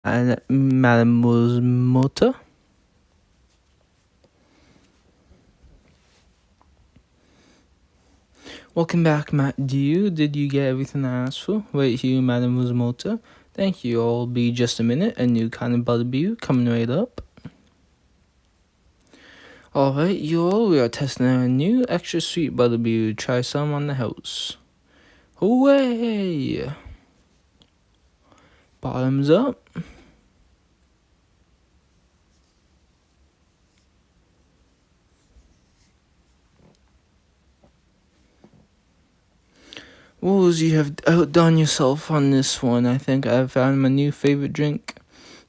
and Mademoiselle. Welcome back, Matt. Did you get everything I asked for? Right here, Mademoiselle. Thank you. I'll be just a minute. A new kind of butterbeer coming right up. Alright, y'all, we are testing our new extra sweet butterbeer. Try some on the house. Hooray! Bottoms up. Wolves, you have outdone yourself on this one. I think I've found my new favorite drink.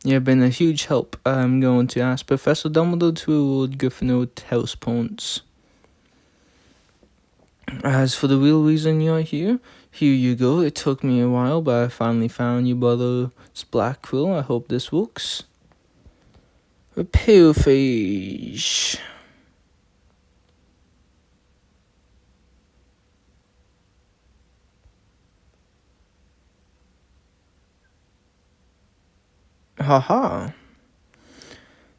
You have been a huge help. I'm going to ask Professor Dumbledore to award Gryffindor house points. As for the real reason you're here you go. It took me a while, but I finally found you, brother's black quill. I hope this works. Repair phase. Haha.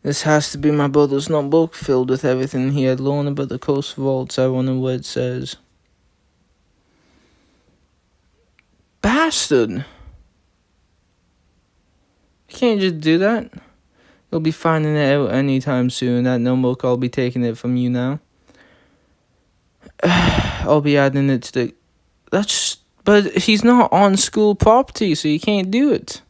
This has to be my brother's notebook filled with everything he had learned about the coast vaults. I wonder what it says. Bastard! You can't just do that. You'll be finding it out anytime soon. That notebook, I'll be taking it from you now. I'll be adding it to the... But he's not on school property, so you can't do it.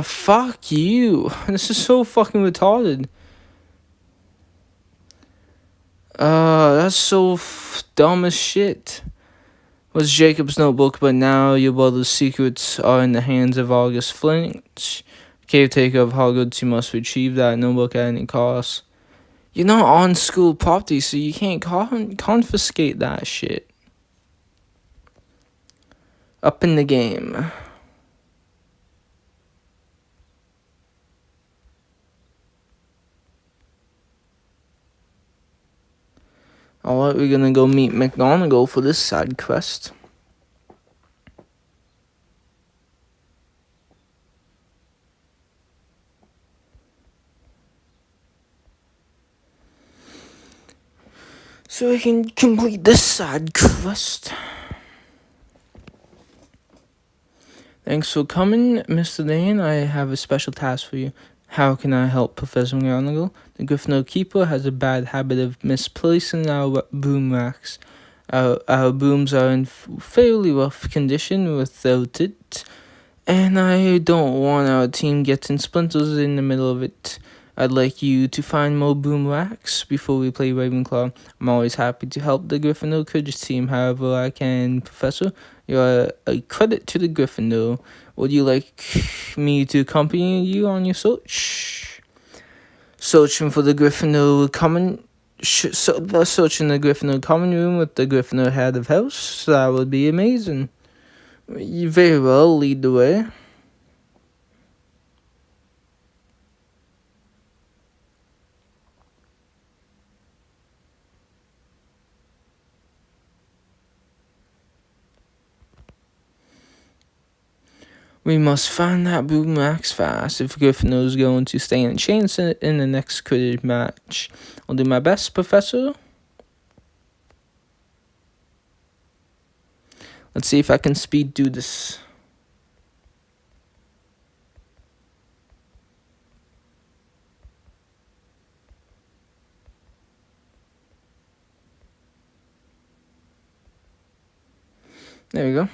Fuck you. This is so fucking retarded. That's so dumb as shit. Was Jacob's notebook, but now your brother's secrets are in the hands of August Flint, caretaker of Hogwarts. You must retrieve that notebook at any cost. You're not on school property, so you can't confiscate that shit. Up in the game. Alright, we're gonna go meet McGonagall for this side quest. So we can complete this side quest. Thanks for coming, Mr. Dane. I have a special task for you. How can I help, Professor McGonagall? The Gryffindor Keeper has a bad habit of misplacing our broom racks. Our brooms are in fairly rough condition without it, and I don't want our team getting splinters in the middle of it. I'd like you to find more broom racks before we play Ravenclaw. I'm always happy to help the Gryffindor Quidditch team however I can, Professor. You're a credit to the Gryffindor. Would you like me to accompany you on your search? Searching for the Gryffindor common... searching the Gryffindor common room with the Gryffindor head of house? That would be amazing. You very well, lead the way. We must find that broom racks fast if Gryffindor is going to stand a chance in the next Quidditch match. I'll do my best, Professor. Let's see if I can speed through this. There we go.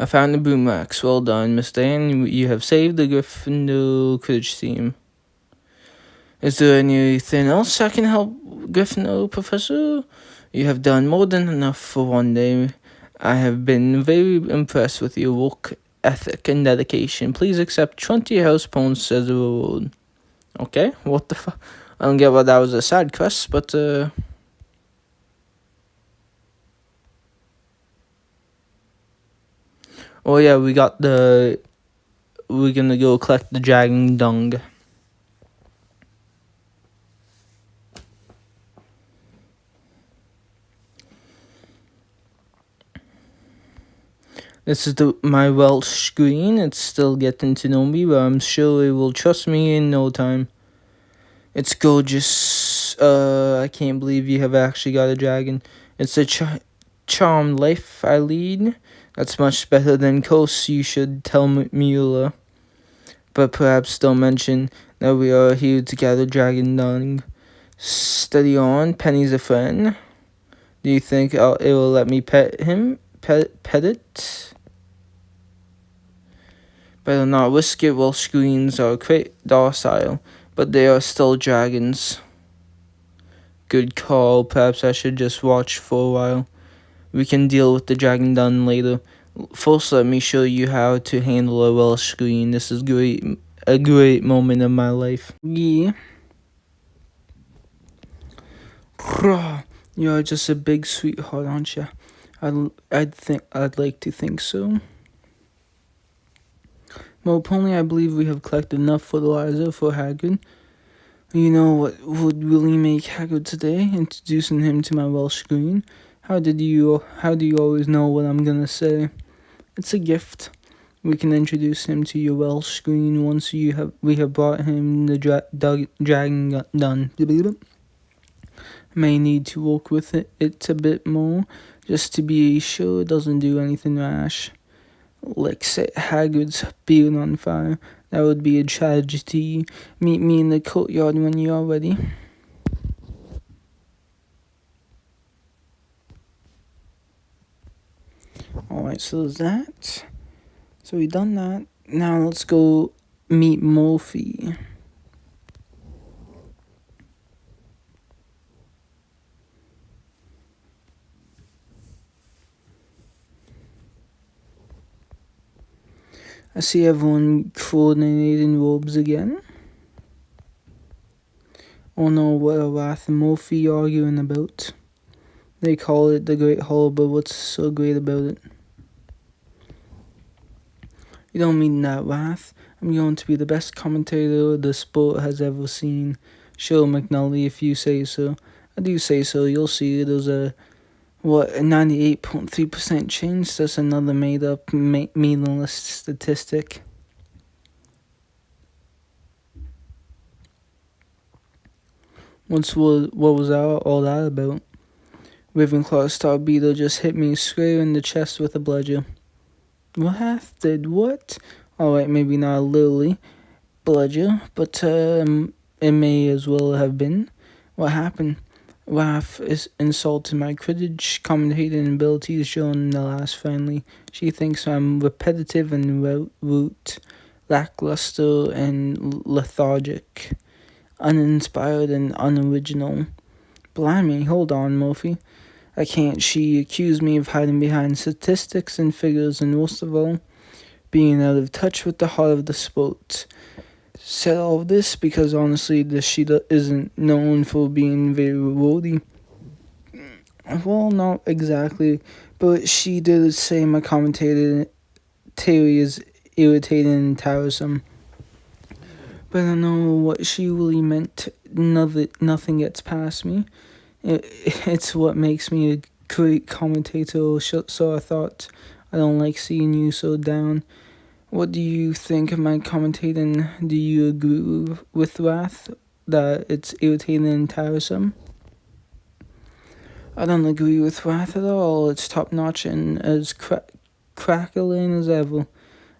I found the broom racks. Well done, Miss Dan. You have saved the Gryffindor Quidditch team. Is there anything else I can help Gryffindor, Professor? You have done more than enough for one day. I have been very impressed with your work ethic and dedication. Please accept 20 house points as a reward. Okay, what the fuck? I don't get why that was a side quest, but oh yeah, we're gonna go collect the dragon dung. This is my Welsh screen. It's still getting to know me, but I'm sure it will trust me in no time. It's gorgeous. I can't believe you have actually got a dragon. It's a charmed life I lead. That's much better than Kos, you should tell Mueller. But perhaps don't mention that we are here to gather dragon dung. Steady on, Penny's a friend. Do you think it will let me pet him? Pet it? Better not risk it. Welsh screens are quite docile, but they are still dragons. Good call. Perhaps I should just watch for a while. We can deal with the dragon dung later. First, let me show you how to handle a Welsh screen. This is a great moment of my life. Yeah. You're just a big sweetheart, aren't you? I'd like to think so. Well, apparently I believe we have collected enough fertilizer for Hagrid. You know what would really make Hagrid today? Introducing him to my Welsh screen. How do you always know what I'm gonna say? It's a gift. We can introduce him to your Welsh screen once we have brought him the dragon done. May need to work with it a bit more, just to be sure it doesn't do anything rash. Like set Hagrid's beard on fire. That would be a tragedy. Meet me in the courtyard when you are ready. Alright, so there's that. So we've done that. Now let's go meet Murphy. I see everyone coordinating robes again. Oh no, what are Wrath and Murphy arguing about? They call it the Great Hall, but what's so great about it? You don't mean that, Wrath. I'm going to be the best commentator the sport has ever seen. Sure, McNulty, if you say so. I do say so. You'll see there's a 98.3% chance. That's another made-up, meaningless statistic. What was all that about? Ravenclaw's star beetle just hit me square in the chest with a bludger. Wrath did what? Alright, maybe not literally bludger, but it may as well have been. What happened? Wrath is insulted my Quidditch commentating abilities shown in the last friendly. She thinks I'm repetitive and rote, lackluster and lethargic, uninspired and unoriginal. Blimey, hold on, Murphy. I can't. She accused me of hiding behind statistics and figures, and worst of all, being out of touch with the heart of the sport. Said all of this because honestly, the Sheeta isn't known for being very wordy. Well, not exactly, but she did say my commentator Terry is irritating and tiresome. But I don't know what she really meant. Nothing gets past me. It's what makes me a great commentator, so I thought I don't like seeing you so down. What do you think of my commentating? Do you agree with Wrath that it's irritating and tiresome? I don't agree with Wrath at all. It's top-notch and as crackling as ever.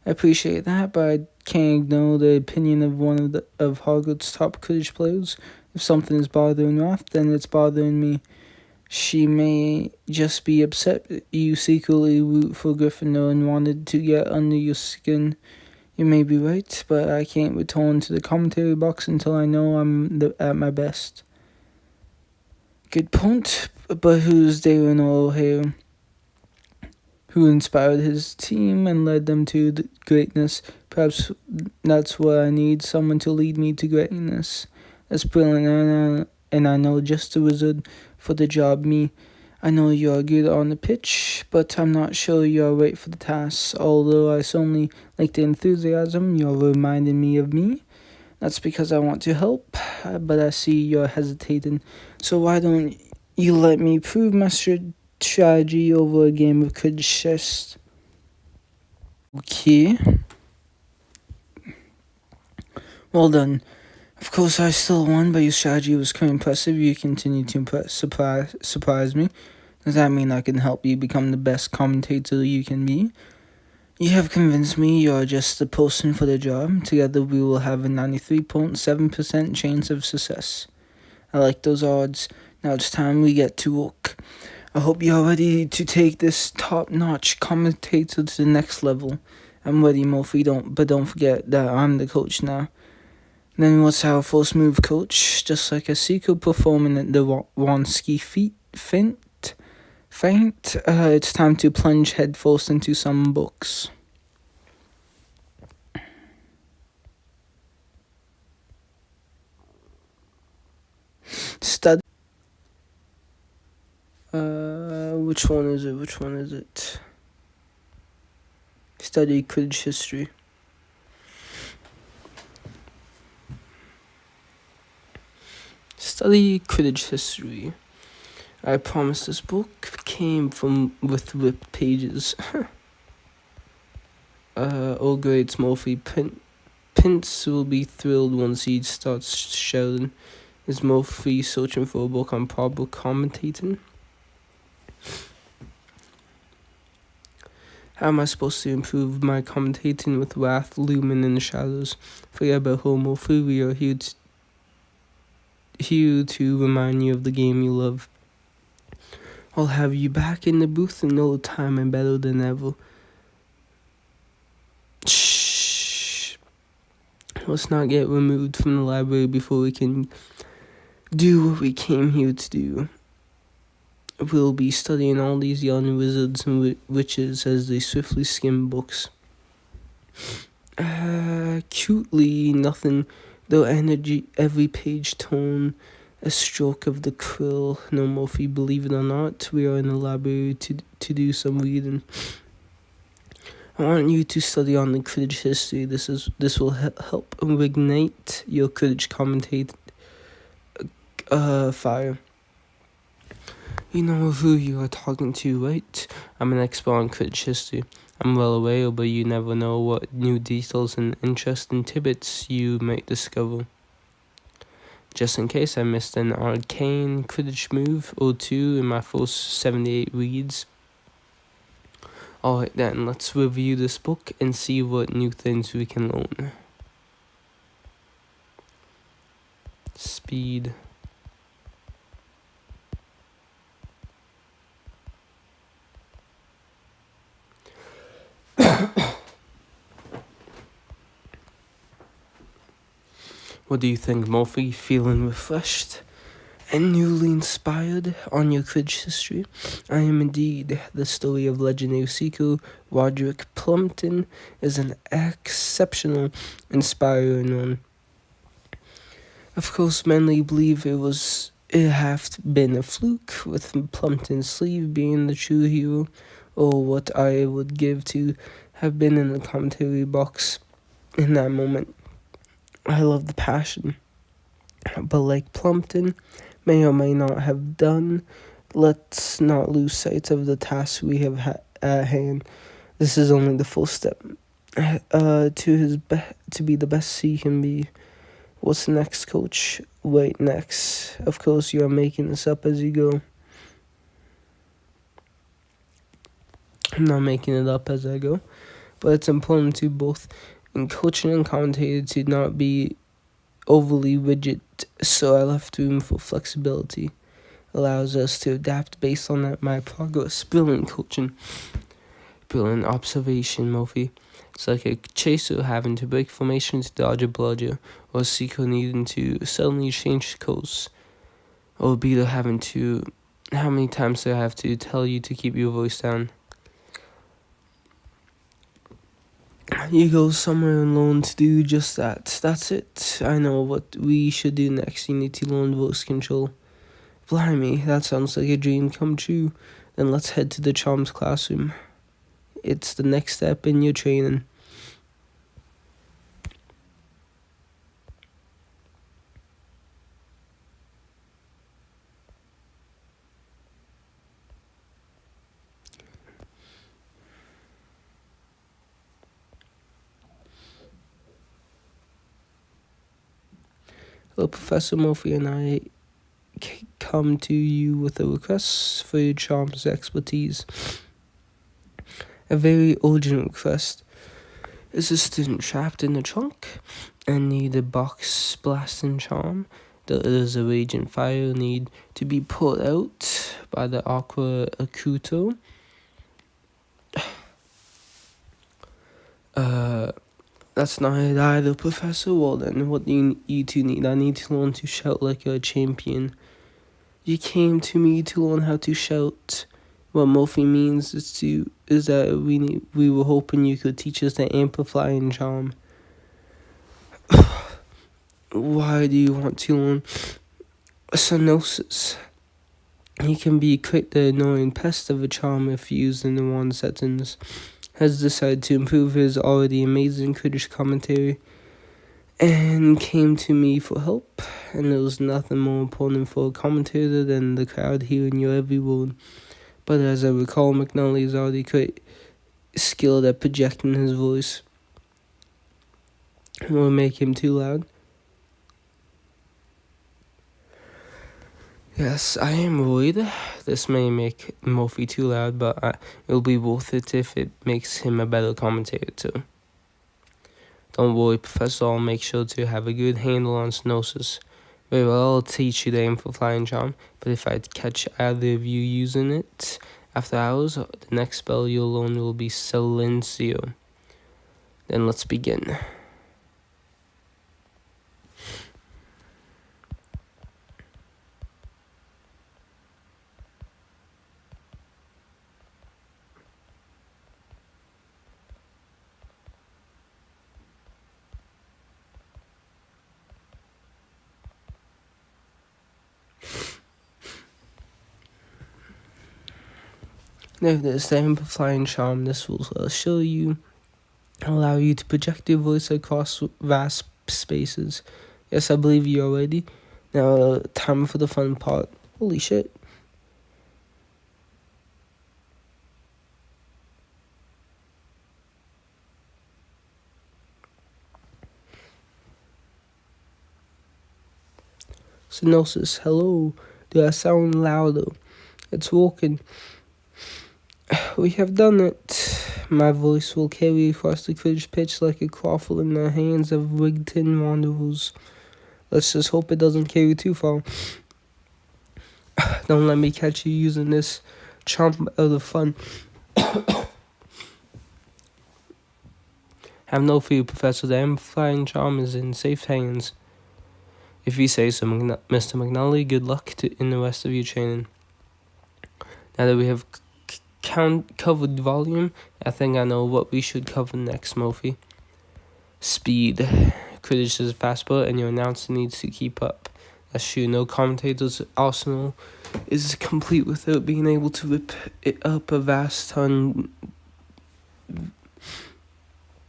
I appreciate that, but I can't ignore the opinion of one of Hogwarts' top Quidditch players. If something is bothering Wrath, then it's bothering me. She may just be upset that you secretly root for Gryffindor and wanted to get under your skin. You may be right, but I can't return to the commentary box until I know I'm at my best. Good point, but who's Darren O'Hare? Who inspired his team and led them to the greatness? Perhaps that's what I need, someone to lead me to greatness. That's brilliant, and I know just the wizard for the job. I know you are good on the pitch, but I'm not sure you are right for the task. Although I certainly like the enthusiasm you're reminding me of me. That's because I want to help, but I see you're hesitating. So why don't you let me prove my strategy over a game of Quidditch chess? Okay, well done. Of course, I still won, but your strategy was quite impressive. You continue to surprise me. Does that mean I can help you become the best commentator you can be? You have convinced me you are just the person for the job. Together, we will have a 93.7% chance of success. I like those odds. Now it's time we get to work. I hope you're ready to take this top-notch commentator to the next level. I'm ready, Murphy, but don't forget that I'm the coach now. Then what's our first move, coach? Just like a sequel performing at the Wonski feint, it's time to plunge headfirst into some books. Study. Which one is it? Study Quidditch history. Study Quidditch history. I promise this book came with ripped pages. Oh great, Murphy. Pince will be thrilled once he starts shouting. Is Murphy searching for a book on proper commentating? How am I supposed to improve my commentating with wrath looming in the shadows? Forget about her, Murphy. We are here to remind you of the game you love. I'll have you back in the booth in no time and better than ever. Shh. Let's not get removed from the library before we can do what we came here to do. We'll be studying all these young wizards and witches as they swiftly skim books. Cutely, nothing, though energy, every page tone, a stroke of the quill. No, Murphy, believe it or not, we are in the library to do some reading. I want you to study on the Quidditch history. This will help reignite your Quidditch commentate fire. You know who you are talking to, right? I'm an expert on Quidditch history. I'm well aware, but you never know what new details and interesting tidbits you might discover. Just in case I missed an arcane Quidditch move or two in my first 78 reads. Alright then, let's review this book and see what new things we can learn. Speed. What do you think, Murphy? Feeling refreshed and newly inspired on your Quidditch history? I am indeed. The story of legendary seeker Roderick Plumpton is an exceptional, inspiring one. Of course, many believe it have been a fluke, with Plumpton's sleeve being the true hero, or what I would give to have been in the commentary box in that moment. I love the passion, but like Plumpton may or may not have done, let's not lose sight of the task we have at hand. This is only the first step to be the best he can be. What's next, coach? Wait, next. Of course, you are making this up as you go. I'm not making it up as I go, but it's important to both in coaching and commentating to not be overly rigid, so I left room for flexibility. Allows us to adapt based on my progress. Brilliant coaching. Brilliant observation, Murphy. It's like a chaser having to break formation to dodge a bludger, or a seeker needing to suddenly change course, or a beater having to... How many times do I have to tell you to keep your voice down? You go somewhere and learn to do just that. That's it. I know what we should do next. You need to learn voice control. Blimey, that sounds like a dream come true. Then let's head to the Charms classroom. It's the next step in your training. Hello, Professor Murphy and I come to you with a request for your charm's expertise. A very urgent request. Is a student trapped in a trunk and need a box blasting charm? There is a raging fire need to be put out by the aqua acuto. That's not it either, Professor. Well then, what do you two need? I need to learn to shout like a champion. You came to me to learn how to shout. What Murphy means is that we were hoping you could teach us the amplifying charm. Why do you want to learn Sonosis? He can be quite the annoying pest of a charm if used in the wrong settings. Has decided to improve his already amazing British commentary and came to me for help. And there was nothing more important for a commentator than the crowd hearing your every word. But as I recall, McNally is already quite skilled at projecting his voice. Will make him too loud. Yes, I am worried. This may make Murphy too loud, but it'll be worth it if it makes him a better commentator too. Don't worry, Professor, I'll make sure to have a good handle on Snosis. Very well, I'll teach you the aim for flying charm, but if I catch either of you using it after hours, the next spell you'll learn will be Silencio. Then let's begin. Now there's the amplifying charm. This will allow you to project your voice across vast spaces. Yes, I believe you already. Now, time for the fun part. Holy shit. Synosis, hello. Do I sound louder? It's working. We have done it. My voice will carry across the Quidditch pitch like a quaffle in the hands of Wigton wanderers. Let's just hope it doesn't carry too far. Don't let me catch you using this chomp out of fun. Have no fear, Professor. The amplifying charm is in safe hands. If you say so, Mr. McNally, good luck in the rest of your training. Now that we have covered volume, I think I know what we should cover next, Murphy. Speed. Quidditch is a fast sport, and your announcer needs to keep up. That's true. No commentator's arsenal is complete without being able to rip it up a vast ton.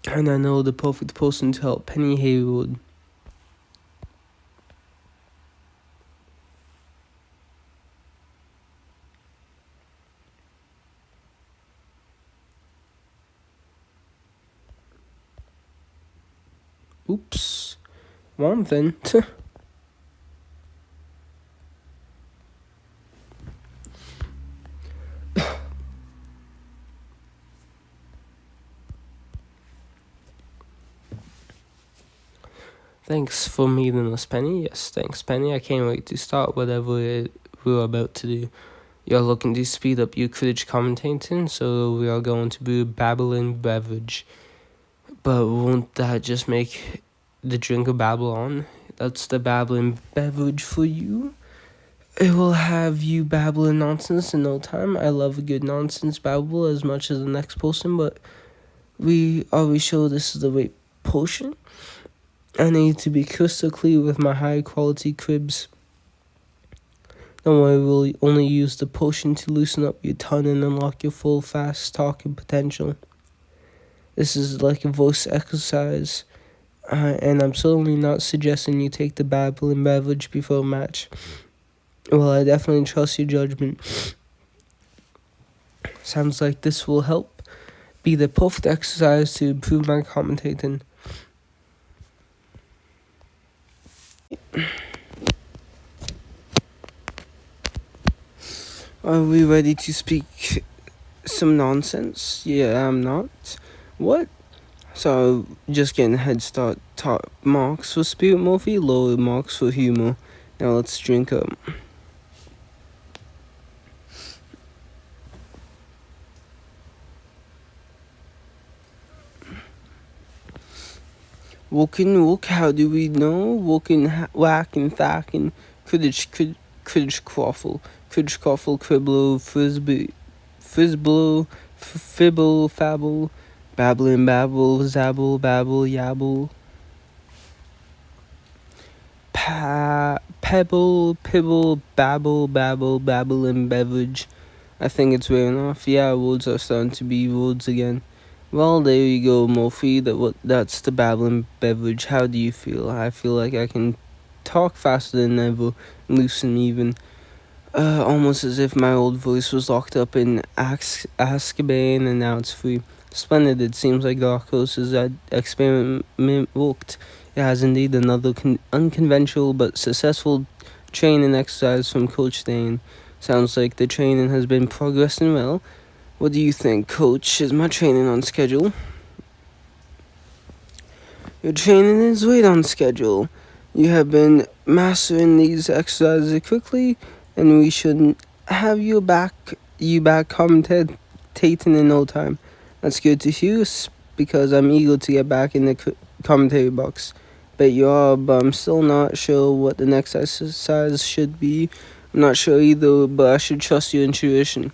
And I know the perfect person to help Penny Haywood. Oops. One thing. Thanks for meeting us, Penny. Yes, thanks, Penny. I can't wait to start whatever we're about to do. You're looking to speed up your Quidditch commentating, so we are going to brew a babbling beverage. But won't that just make the drink a Babylon? That's the babbling beverage for you. It will have you babbling nonsense in no time. I love a good nonsense babble as much as the next person, but are we sure this is the right potion? I need to be crystal clear with my high quality cribs. Don't worry, we'll only use the potion to loosen up your tongue and unlock your full fast talking potential. This is like a voice exercise, and I'm certainly not suggesting you take the babbling beverage before a match. Well, I definitely trust your judgment. Sounds like this will help be the perfect exercise to improve my commentating. Are we ready to speak some nonsense? Yeah, I'm not. What? So, just getting a head start. Top marks for spirit movie, lower marks for humor. Now let's drink up. Woken, woke, how do we know? Woken, whacking, thacking, cridditch, quaffle, cribblo, frisbee, frisblo, fibble, fabble, babbling, babble, zabble, babble, yabble, pebble, pibble, babble, and beverage. I think it's wearing off. Yeah, words are starting to be words again. Well, there you go, Mofi. That's the babbling beverage. How do you feel? I feel like I can talk faster than ever, loosen even. Almost as if my old voice was locked up in Azkaban and now it's free. Splendid. It seems like Darko's experiment worked. It has indeed another unconventional but successful training exercise from Coach Dane. Sounds like the training has been progressing well. What do you think, Coach? Is my training on schedule? Your training is right on schedule. You have been mastering these exercises quickly, and we should have you back commentating in no time. That's good to hear, because I'm eager to get back in the commentary box. Bet you are, but I'm still not sure what the next exercise should be. I'm not sure either, but I should trust your intuition.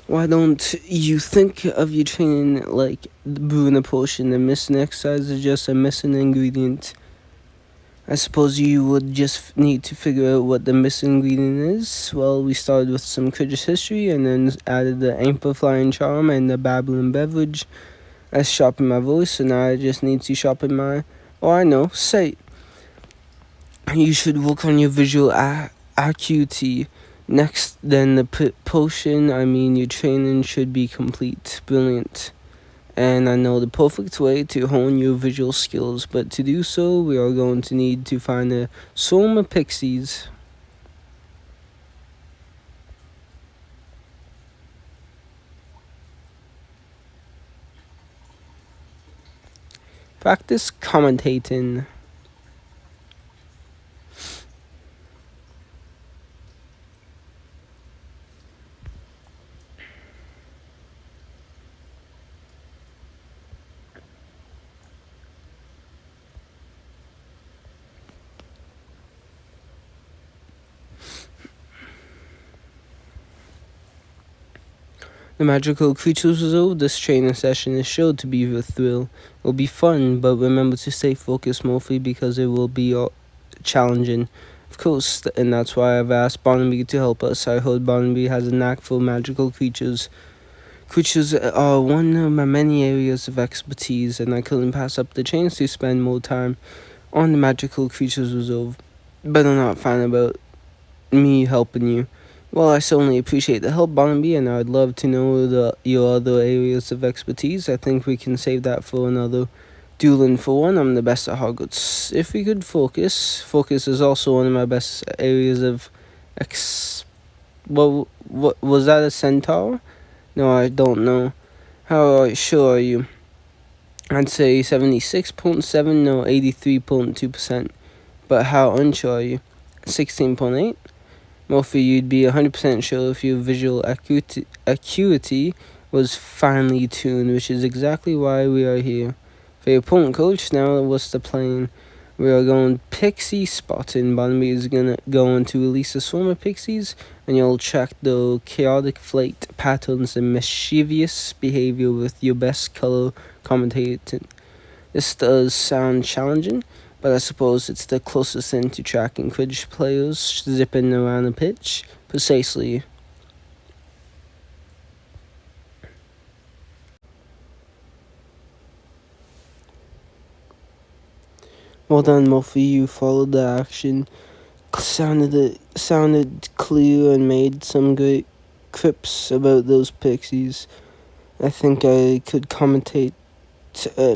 Why don't you think of your training like brewing a potion? The missing exercise is just a missing ingredient. I suppose you would just need to figure out what the missing ingredient is. Well, we started with some Quidditch history and then added the amplifying charm and the babbling beverage. I sharpened my voice, and now I just need to sharpen my... Oh, I know. Say, you should work on your visual acuity. Next, then the potion, your training should be complete. Brilliant. And I know the perfect way to hone your visual skills, but to do so, we are going to need to find a swarm of pixies. Practice commentating. The magical creatures reserve. This training session is sure to be a thrill. It will be fun, but remember to stay focused mostly because it will be challenging. Of course, and that's why I've asked Barnaby to help us. I heard Barnaby has a knack for magical creatures. Creatures are one of my many areas of expertise, and I couldn't pass up the chance to spend more time on the magical creatures reserve. Better not find about me helping you. Well, I certainly appreciate the help, Barnaby, and I'd love to know your other areas of expertise. I think we can save that for another dueling. For one, I'm the best at Hogwarts. If we could focus is also one of my best areas of what was that, a centaur? No, I don't know. How sure are you? I'd say 76.7, no, 83.2%. But how unsure are you? 16.8? Murphy, you'd be 100% sure if your visual acuity was finely tuned, which is exactly why we are here. For your point, Coach, now what's the plan? We are going pixie spotting. Barnaby is going to release a swarm of pixies, and you'll track the chaotic flight patterns and mischievous behavior with your best color commentating. This does sound challenging, but I suppose it's the closest thing to tracking Quidditch players zipping around a pitch. Precisely. Well done, Muffy. You followed the action. Sounded clear and made some great quips about those pixies. I think I could commentate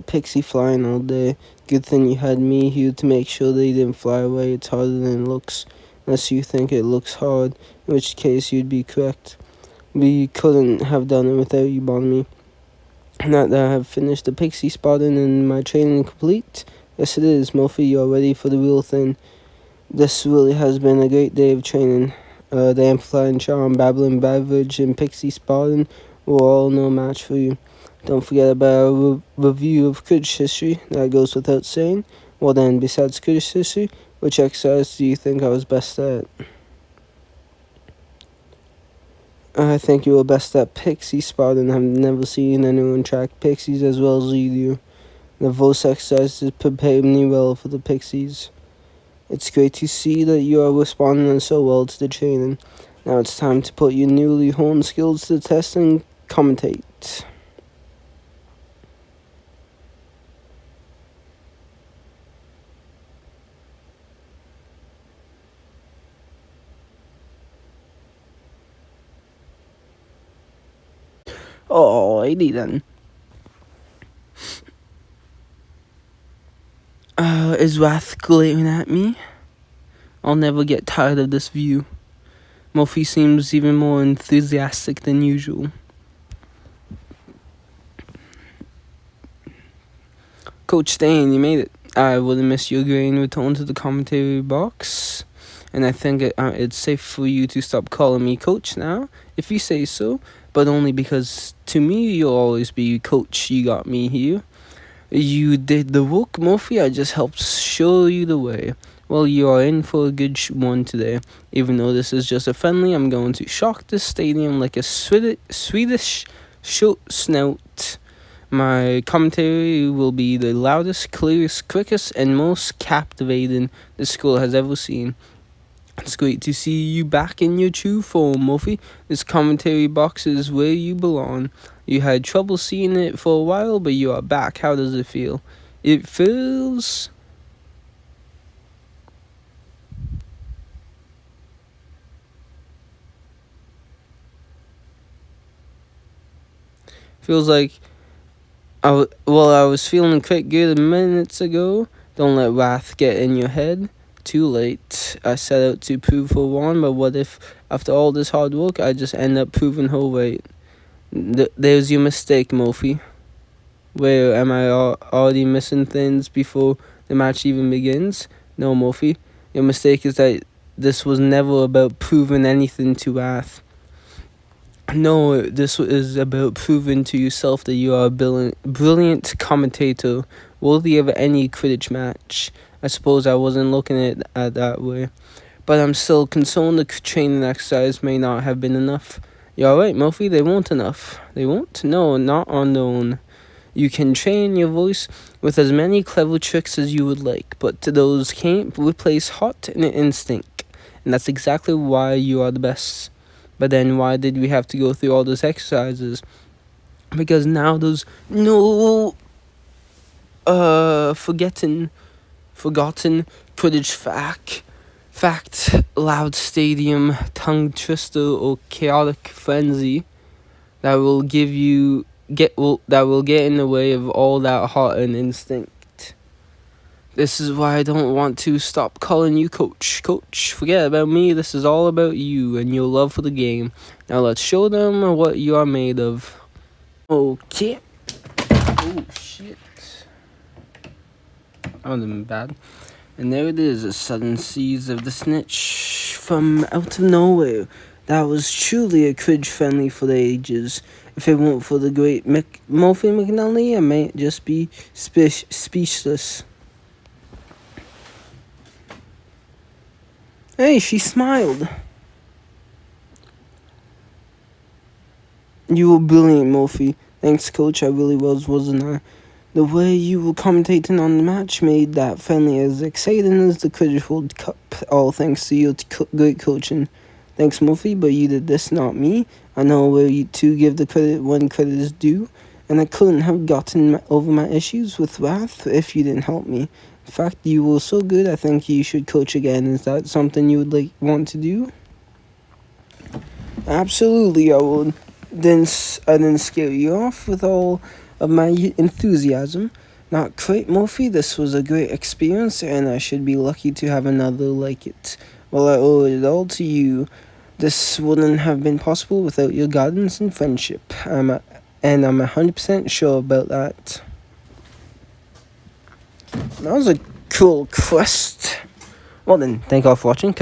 pixie flying all day. Good thing you had me here to make sure they didn't fly away. It's harder than it looks. unless you think it looks hard, in which case you'd be correct. We couldn't have done it without you, Bonamy. Now that I have finished the pixie spotting and my training complete, yes it is, Murphy, you're ready for the real thing. This really has been a great day of training. The amplifying charm, babbling beverage, and pixie spotting were all no match for you. Don't forget about a review of Quidditch history, that goes without saying. Well then, besides Quidditch history, which exercise do you think I was best at? I think you were best at pixie spotting. I've never seen anyone track pixies as well as you do. The voice exercises prepared me well for the pixies. It's great to see that you are responding so well to the training. Now it's time to put your newly honed skills to the test and commentate. Alrighty then. Is Wrath glaring at me? I'll never get tired of this view. Murphy seems even more enthusiastic than usual. Coach Dane, you made it. I wouldn't miss your grain return to the commentary box. And I think it's safe for you to stop calling me Coach now, if you say so. But only because, to me, you'll always be Coach. You got me here. You did the work, Murphy. I just helped show you the way. Well, you are in for a good one today. Even though this is just a friendly, I'm going to shock this stadium like a Swedish short snout. My commentary will be the loudest, clearest, quickest, and most captivating the school has ever seen. It's great to see you back in your true form, Murphy. This commentary box is where you belong. You had trouble seeing it for a while, but you are back. How does it feel? It feels... feels like... I was feeling quite good minutes ago. Don't let wrath get in your head. Too late. I set out to prove her wrong, but what if, after all this hard work, I just end up proving her right? There's your mistake, Murphy. Where am I already missing things before the match even begins? No, Murphy. Your mistake is that this was never about proving anything to Wrath. No, this is about proving to yourself that you are a brilliant commentator, worthy of any Quidditch match. I suppose I wasn't looking at it that way. But I'm still concerned the training exercise may not have been enough. You're right, Murphy, they weren't enough. They won't? No, not on their own. You can train your voice with as many clever tricks as you would like, but those can't replace heart and instinct. And that's exactly why you are the best. But then why did we have to go through all those exercises? Because now there's no forgotten Quidditch fact, loud stadium, tongue twister, or chaotic frenzy that will get in the way of all that heart and instinct. This is why I don't want to stop calling you Coach. Coach, forget about me. This is all about you and your love for the game. Now let's show them what you are made of. Okay. Oh, shit. That would have been bad. And there it is, a sudden seize of the snitch from out of nowhere. That was truly a Quidditch friendly for the ages. If it weren't for the great Murphy McNally, I might just be speechless. Hey, she smiled. You were brilliant, Murphy. Thanks, Coach. I really was, wasn't I? The way you were commentating on the match made that friendly as exciting as the Quidditch World Cup. All thanks to your great coaching. Thanks, Murphy, but you did this, not me. I know where you to give the credit when credit is due, and I couldn't have gotten over my issues with Wrath if you didn't help me. In fact, you were so good, I think you should coach again. Is that something you would want to do? Absolutely, I would. I didn't scare you off with all of my enthusiasm. Not quite, Murphy. This was a great experience, and I should be lucky to have another like it. Well, I owe it all to you. This wouldn't have been possible without your guidance and friendship. And I'm 100% sure about that. That was a cool quest. Well then, thank you all for watching.